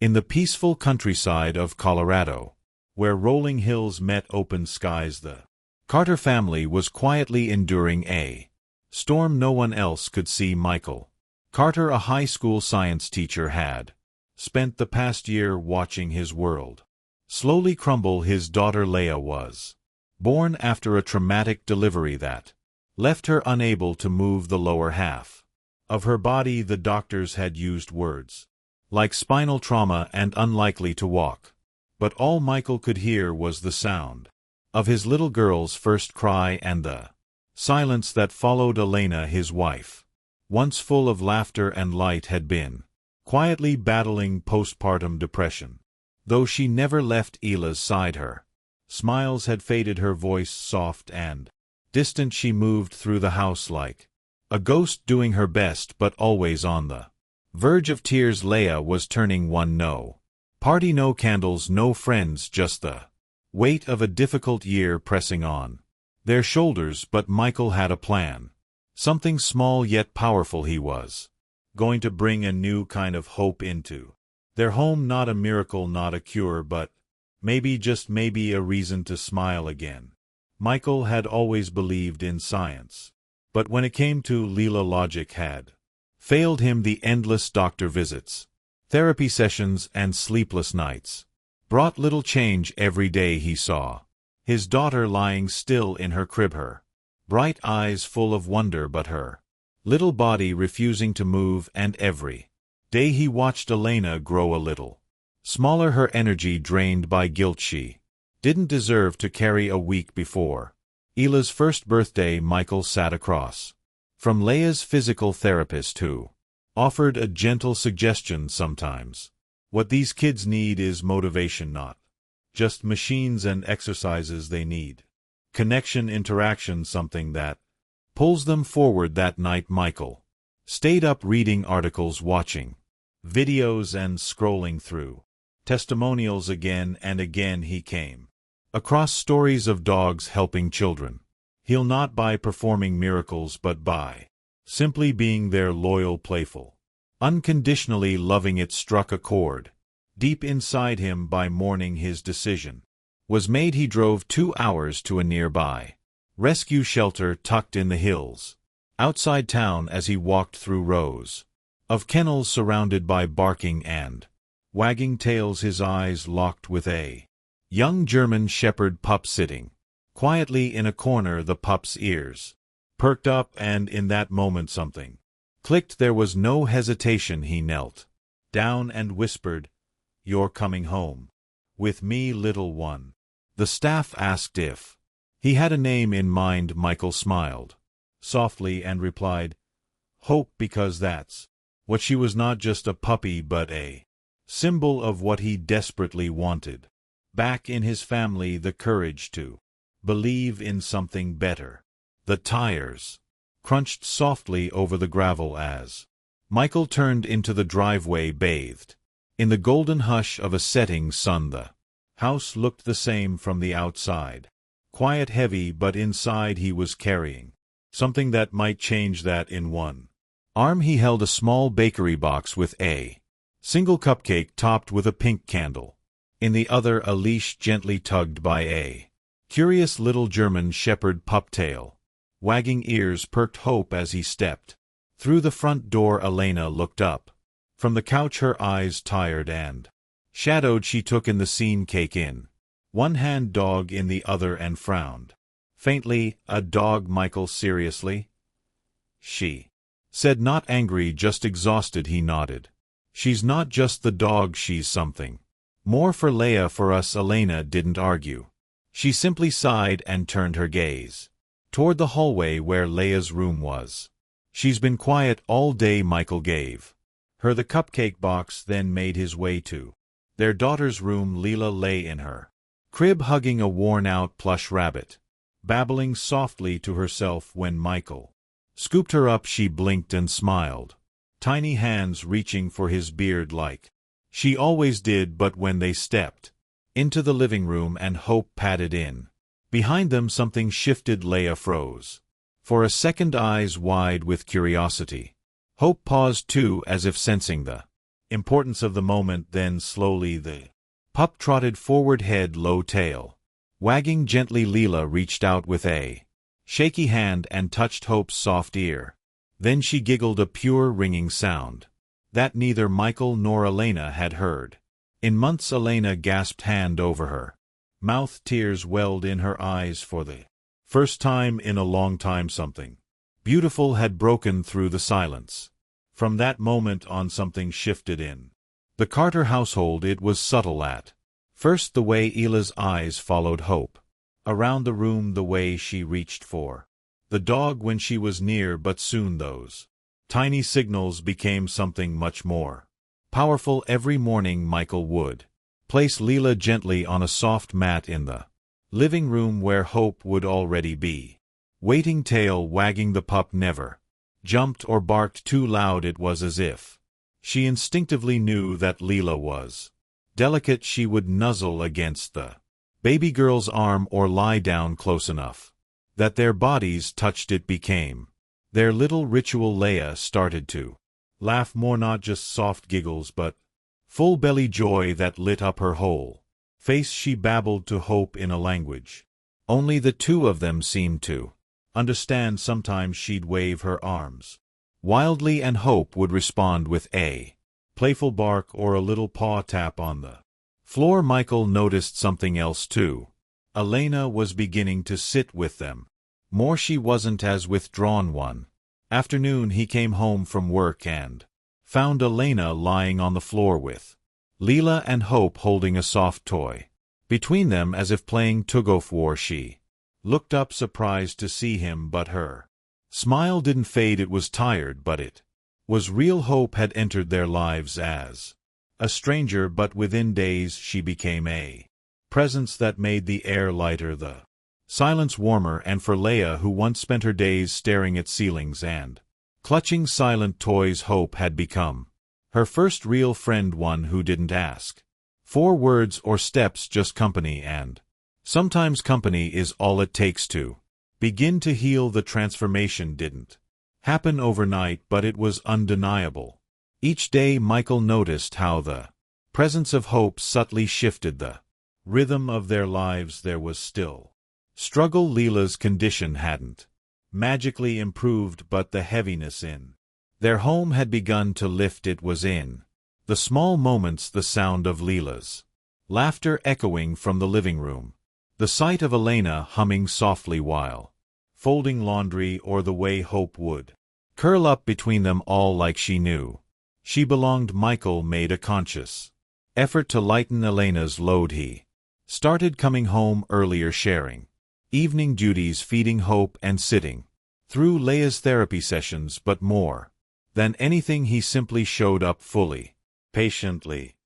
In the peaceful countryside of Colorado, where rolling hills met open skies, the Carter family was quietly enduring a storm no one else could see. Michael Carter, a high school science teacher, had spent the past year watching his world slowly crumble. His daughter Leah was born after a traumatic delivery that left her unable to move the lower half of her body. The doctors had used words like spinal trauma and unlikely to walk, but all Michael could hear was the sound of his little girl's first cry and the silence that followed. Elena, his wife, once full of laughter and light, had been quietly battling postpartum depression. Though she never left Ela's side, her smiles had faded, her voice soft and distant. She moved through the house like a ghost, doing her best but always on the verge of tears. Leah was turning one. No party, no candles, no friends, just the weight of a difficult year pressing on their shoulders. But Michael had a plan, something small yet powerful. He was going to bring a new kind of hope into their home. Not a miracle, not a cure, but maybe, just maybe, a reason to smile again. Michael had always believed in science, but when it came to Leela, logic had failed him. The endless doctor visits, therapy sessions, and sleepless nights brought little change. Every day he saw his daughter lying still in her crib, her bright eyes full of wonder, but her little body refusing to move. And every day he watched Elena grow a little smaller, her energy drained by guilt she didn't deserve to carry. A week before Ela's first birthday, Michael sat across from Leah's physical therapist, who offered a gentle suggestion. Sometimes what these kids need is motivation, not just machines and exercises. They need connection, interaction, something that pulls them forward. That night Michael stayed up reading articles, watching videos, and scrolling through testimonials. Again and again he came across stories of dogs helping children heal, not by performing miracles but by simply being there, loyal, playful, unconditionally loving. It struck a chord deep inside him. By morning his decision was made. He drove 2 hours to a nearby rescue shelter tucked in the hills outside town. As he walked through rows of kennels surrounded by barking and wagging tails, his eyes locked with a young German shepherd pup sitting quietly in a corner. The pup's ears perked up, and in that moment something clicked. There was no hesitation. He knelt down and whispered, "You're coming home with me, little one." The staff asked if he had a name in mind. Michael smiled softly and replied, "Hope," because that's what she was. Not just a puppy, but a symbol of what he desperately wanted back in his family, the courage to believe in something better. The tires crunched softly over the gravel as Michael turned into the driveway, bathed in the golden hush of a setting sun. The house looked the same from the outside, quiet, heavy, but inside he was carrying something that might change that. In one arm he held a small bakery box with a single cupcake topped with a pink candle. In the other, a leash gently tugged by a curious little German shepherd pup, tail wagging, ears perked. Hope. As he stepped through the front door, Elena looked up from the couch, her eyes tired and shadowed. She took in the scene, cake in one hand, dog in the other, and frowned faintly. "A dog, Michael? Seriously?" she said, not angry, just exhausted. He nodded. "She's not just the dog, she's something more for Leah, for us." Elena didn't argue. She simply sighed and turned her gaze toward the hallway where Leah's room was. "She's been quiet all day." Michael gave her the cupcake box, then made his way to their daughter's room. Leela lay in her crib, hugging a worn-out plush rabbit, babbling softly to herself. When Michael scooped her up, she blinked and smiled, tiny hands reaching for his beard like she always did. But when they stepped into the living room and Hope padded in behind them, something shifted. Leah froze for a second, eyes wide with curiosity. Hope paused too, as if sensing the importance of the moment. Then slowly the pup trotted forward, head low, tail wagging gently. Leela reached out with a shaky hand and touched Hope's soft ear. Then she giggled, a pure ringing sound that neither Michael nor Elena had heard in months. Elena gasped, hand over her mouth, tears welled in her eyes. For the first time in a long time, something beautiful had broken through the silence. From that moment on, something shifted in the Carter household. It was subtle at first, the way Ela's eyes followed Hope around the room, the way she reached for the dog when she was near, but soon those tiny signals became something much more powerful. Every morning Michael would place Leela gently on a soft mat in the living room where Hope would already be waiting, tail wagging. The pup never jumped or barked too loud. It was as if she instinctively knew that Leela was delicate. She would nuzzle against the baby girl's arm or lie down close enough that their bodies touched. It became their little ritual. Leia started to laugh more, not just soft giggles, but full belly joy that lit up her whole face. She babbled to Hope in a language only the two of them seemed to understand. Sometimes she'd wave her arms wildly, and Hope would respond with a playful bark or a little paw tap on the floor. Michael noticed something else too. Elena was beginning to sit with them more. She wasn't as withdrawn. One afternoon he came home from work and found Elena lying on the floor with Leela and Hope holding a soft toy between them, as if playing tug-of-war. She looked up, surprised to see him, but her smile didn't fade. It was tired, but it was real. Hope had entered their lives as a stranger, but within days she became a presence that made the air lighter, the silence warmer. And for Leia, who once spent her days staring at ceilings and clutching silent toys, Hope had become her first real friend, one who didn't ask for words or steps, just company. And sometimes company is all it takes to begin to heal. The transformation didn't happen overnight, but it was undeniable. Each day Michael noticed how the presence of Hope subtly shifted the rhythm of their lives. There was still struggle. Leela's condition hadn't magically improved, but the heaviness in their home had begun to lift. It was in the small moments, the sound of Leela's laughter echoing from the living room, the sight of Elena humming softly while folding laundry, or the way Hope would curl up between them, all like she knew she belonged. Michael made a conscious effort to lighten Elena's load. He started coming home earlier, sharing evening duties, feeding Hope and sitting through Leia's therapy sessions. But more than anything, he simply showed up fully, patiently,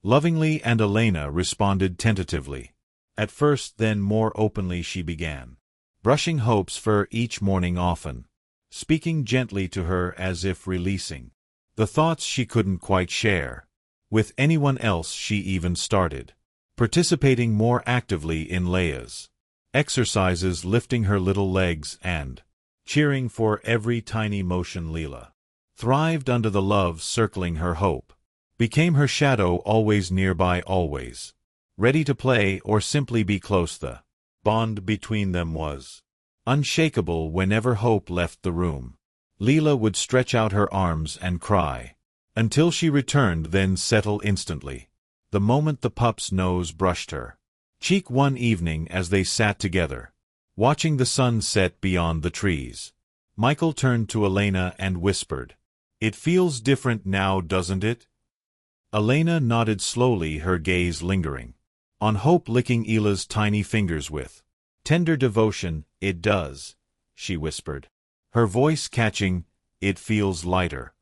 lovingly, and Elena responded tentatively at first, then more openly. She began brushing Hope's fur each morning, often speaking gently to her, as if releasing the thoughts she couldn't quite share with anyone else. She even started participating more actively in Leia's exercises, lifting her little legs and cheering for every tiny motion. Leela thrived under the love circling her. Hope became her shadow, always nearby, always ready to play or simply be close. The bond between them was unshakable. Whenever Hope left the room, Leela would stretch out her arms and cry until she returned, then settle instantly the moment the pup's nose brushed her cheek. One evening, as they sat together, watching the sun set beyond the trees, Michael turned to Elena and whispered, "It feels different now, doesn't it?" Elena nodded slowly, her gaze lingering on Hope, licking Ela's tiny fingers with tender devotion. "It does," she whispered, her voice catching. "It feels lighter."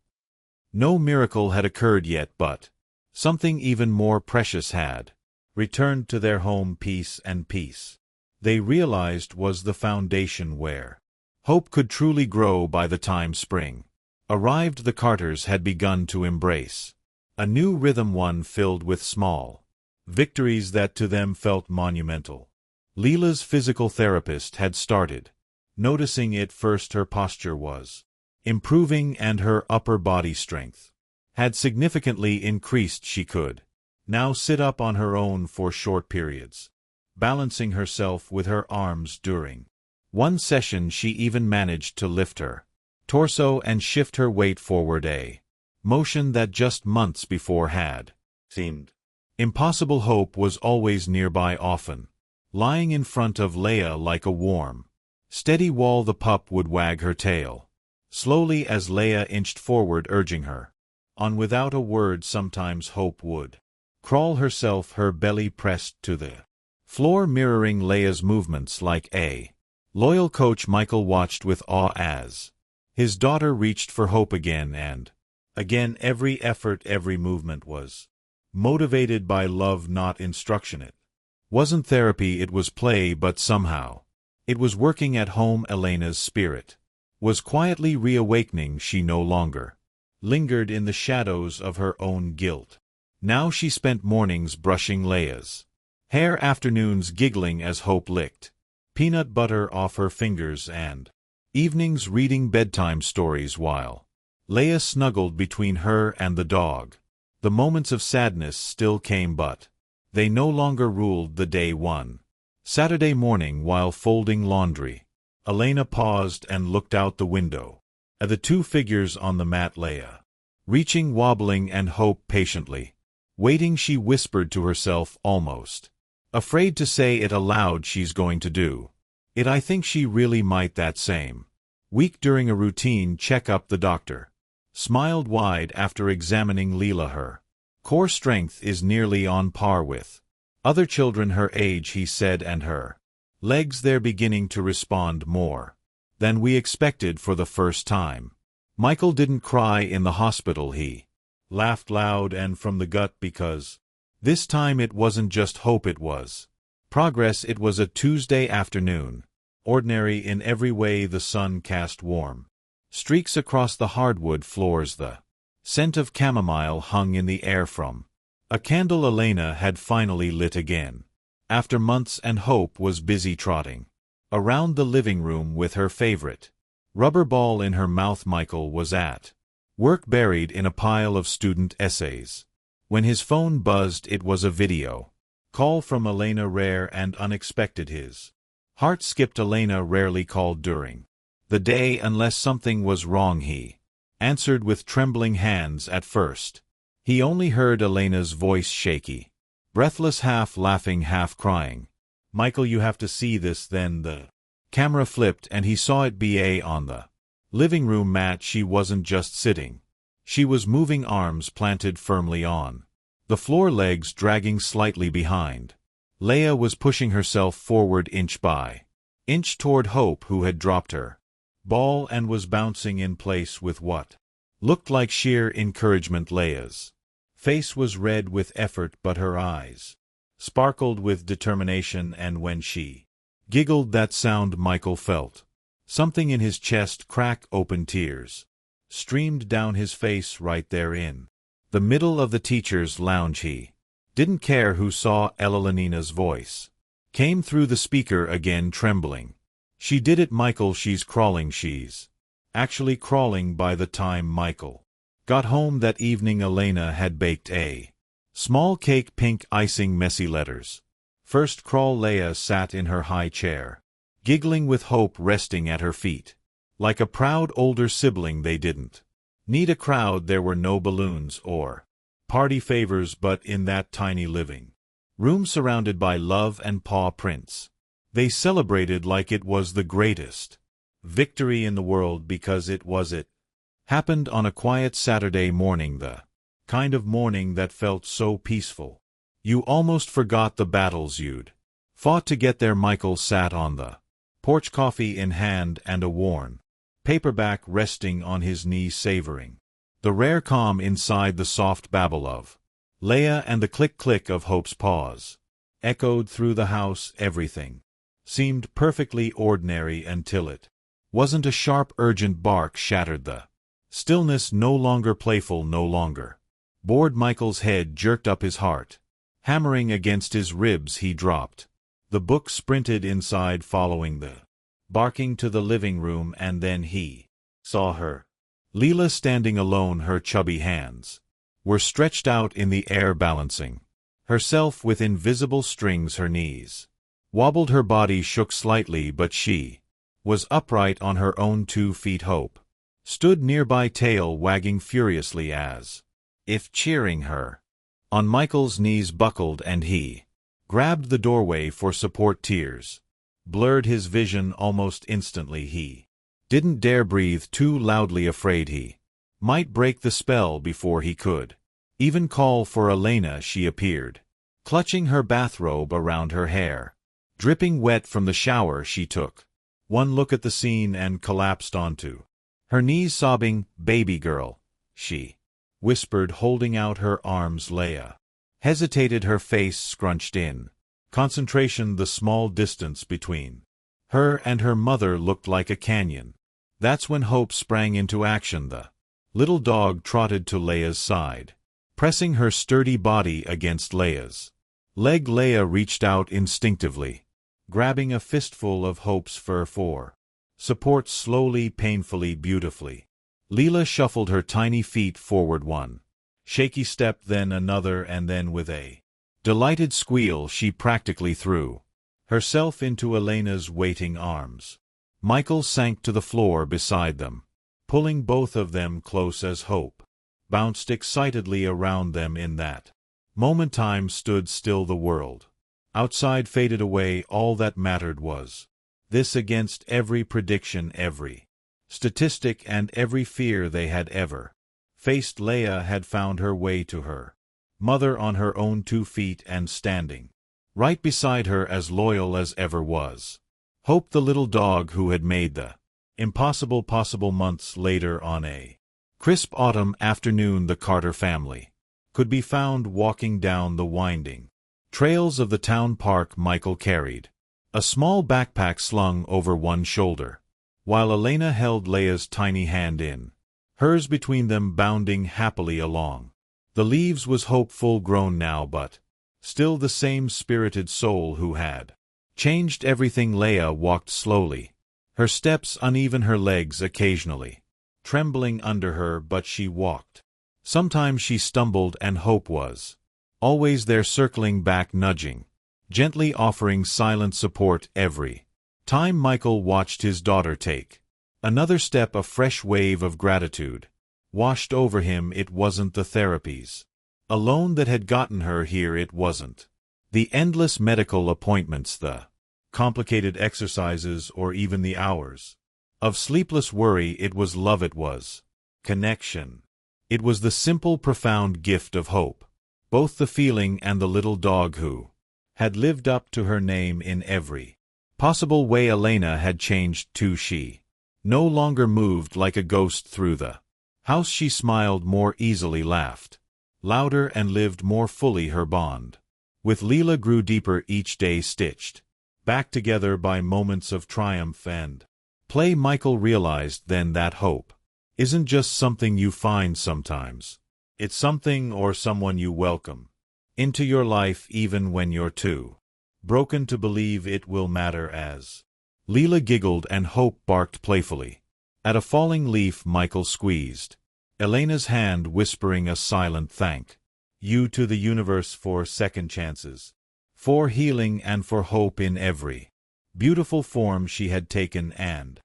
No miracle had occurred yet, but something even more precious had returned to their home. Peace, and peace, they realized, was the foundation where Hope could truly grow. By the time spring arrived, the Carters had begun to embrace a new rhythm, one filled with small victories that to them felt monumental. Leela's physical therapist had started noticing it first. Her posture was improving and her upper body strength had significantly increased. She could now sit up on her own for short periods, balancing herself with her arms during one session. She even managed to lift her torso and shift her weight forward, a motion that just months before had seemed impossible. Hope was always nearby, often lying in front of Leia like a warm, steady wall. The pup would wag her tail slowly as Leia inched forward, urging her on without a word. Sometimes Hope would crawl herself, her belly pressed to the floor, mirroring Leia's movements like a loyal coach. Michael watched with awe as his daughter reached for Hope again and again. Every effort, every movement was motivated by love, not instruction. It wasn't therapy, it was play, but somehow it was working at home. Elena's spirit was quietly reawakening. She no longer lingered in the shadows of her own guilt. Now she spent mornings brushing Leia's hair, afternoons giggling as Hope licked peanut butter off her fingers, and evenings reading bedtime stories while Leia snuggled between her and the dog. The moments of sadness still came, but they no longer ruled the day. One Saturday morning, while folding laundry, Elena paused and looked out the window at the two figures on the mat, Leia reaching, wobbling, and Hope patiently waiting. She whispered to herself, almost afraid to say it aloud, "She's going to do it. I think she really might." That same week, during a routine checkup, the doctor smiled wide after examining Leela. Her core strength is nearly on par with other children her age, he said, and her legs, they're beginning to respond more than we expected. For the first time, Michael didn't cry in the hospital. He laughed loud and from the gut, because this time it wasn't just hope, it was progress. It was a Tuesday afternoon, ordinary in every way. The sun cast warm streaks across the hardwood floors. The scent of chamomile hung in the air from a candle Elena had finally lit again after months, and Hope was busy trotting around the living room with her favorite rubber ball in her mouth. Michael was at work, buried in a pile of student essays, when his phone buzzed. It was a video call from Elena, rare and unexpected. His heart skipped. Elena rarely called during the day unless something was wrong. He answered with trembling hands. At first, he only heard Elena's voice, shaky, breathless, half laughing, half crying. "Michael, you have to see this." Then the camera flipped and he saw it be on the living room mat. She wasn't just sitting. She was moving, arms planted firmly on the floor, legs dragging slightly behind. Leia was pushing herself forward inch by inch toward Hope, who had dropped her ball and was bouncing in place with what looked like sheer encouragement. Leia's face was red with effort, but her eyes sparkled with determination, and when she giggled, that sound, Michael felt something in his chest crack open. Tears streamed down his face. Right there in the middle of the teacher's lounge, he didn't care who saw. Elena's voice came through the speaker again, trembling. "She did it, Michael. She's crawling. She's actually crawling." By the time Michael got home that evening, Elena had baked a small cake, pink icing, messy letters. "First crawl." Leia sat in her high chair, giggling, with Hope resting at her feet. Like a proud older sibling, they didn't need a crowd. There were no balloons or party favors, but in that tiny living room, surrounded by love and paw prints, they celebrated like it was the greatest victory in the world, because it was. It happened on a quiet Saturday morning, the kind of morning that felt so peaceful you almost forgot the battles you'd fought to get there. Michael sat on the porch, coffee in hand and a worn paperback resting on his knee, savoring the rare calm inside. The soft babble of Leia and the click-click of Hope's paws echoed through the house. Everything seemed perfectly ordinary until it wasn't. A sharp, urgent bark shattered the stillness. No longer playful, no longer bored. Michael's head jerked up, his heart hammering against his ribs. He dropped the book, sprinted inside, following the barking to the living room, and then he saw her, Leela, standing alone, her chubby hands were stretched out in the air balancing. Herself with invisible strings her knees. Wobbled her body shook slightly but she was upright on her own 2 feet. Hope stood nearby, tail wagging furiously as if cheering her. On Michael's knees buckled and he grabbed the doorway for support. Tears blurred his vision almost instantly. He didn't dare breathe too loudly, afraid he might break the spell before he could even call for Elena. She appeared, clutching her bathrobe around her hair, dripping wet from the shower she took. One look at the scene and collapsed onto her knees, sobbing. "Baby girl," she whispered, holding out her arms. Leia hesitated, her face scrunched in concentration. The small distance between her and her mother looked like a canyon. That's when hope sprang into action. The little dog trotted to Leia's side, pressing her sturdy body against Leia's leg. Leia reached out instinctively, grabbing a fistful of Hope's fur for support. Slowly, painfully, beautifully, Leela shuffled her tiny feet forward, one shaky step, then another, and then with a delighted squeal she practically threw herself into Elena's waiting arms. Michael sank to the floor beside them, pulling both of them close as Hope bounced excitedly around them. In that moment time stood still. The world outside faded away. All that mattered was this, against every prediction, every statistic, and every fear they had ever faced. Leia had found her way to her mother on her own 2 feet and standing right beside her, as loyal as ever was Hope, the little dog who had made the impossible possible. Months later, on a crisp autumn afternoon, the Carter family could be found walking down the winding trails of the town park. Michael carried a small backpack slung over one shoulder, while Elena held Leia's tiny hand in hers between them, bounding happily along. The leaves was Hope, full grown now, but still the same spirited soul who had changed everything. Leia walked slowly, her steps uneven, her legs occasionally trembling under her, but she walked. Sometimes she stumbled, and Hope was always there, circling back, nudging, gently offering silent support every time Michael watched his daughter take another step. A fresh wave of gratitude washed over him. It wasn't the therapies alone that had gotten her here. It wasn't the endless medical appointments, the complicated exercises, or even the hours of sleepless worry. It was love. It was connection. It was the simple, profound gift of Hope, both the feeling and the little dog who had lived up to her name in every possible way. Elena had changed too. She no longer moved like a ghost through the house. She smiled more easily, laughed louder, and lived more fully. Her bond with Leela grew deeper each day, stitched back together by moments of triumph and play. Michael realized then that hope isn't just something you find sometimes. It's something or someone you welcome into your life, even when you're too broken to believe it will matter. As Leela giggled and Hope barked playfully at a falling leaf, Michael squeezed Elena's hand, whispering a silent thank you to the universe for second chances, for healing, and for hope in every beautiful form she had taken. And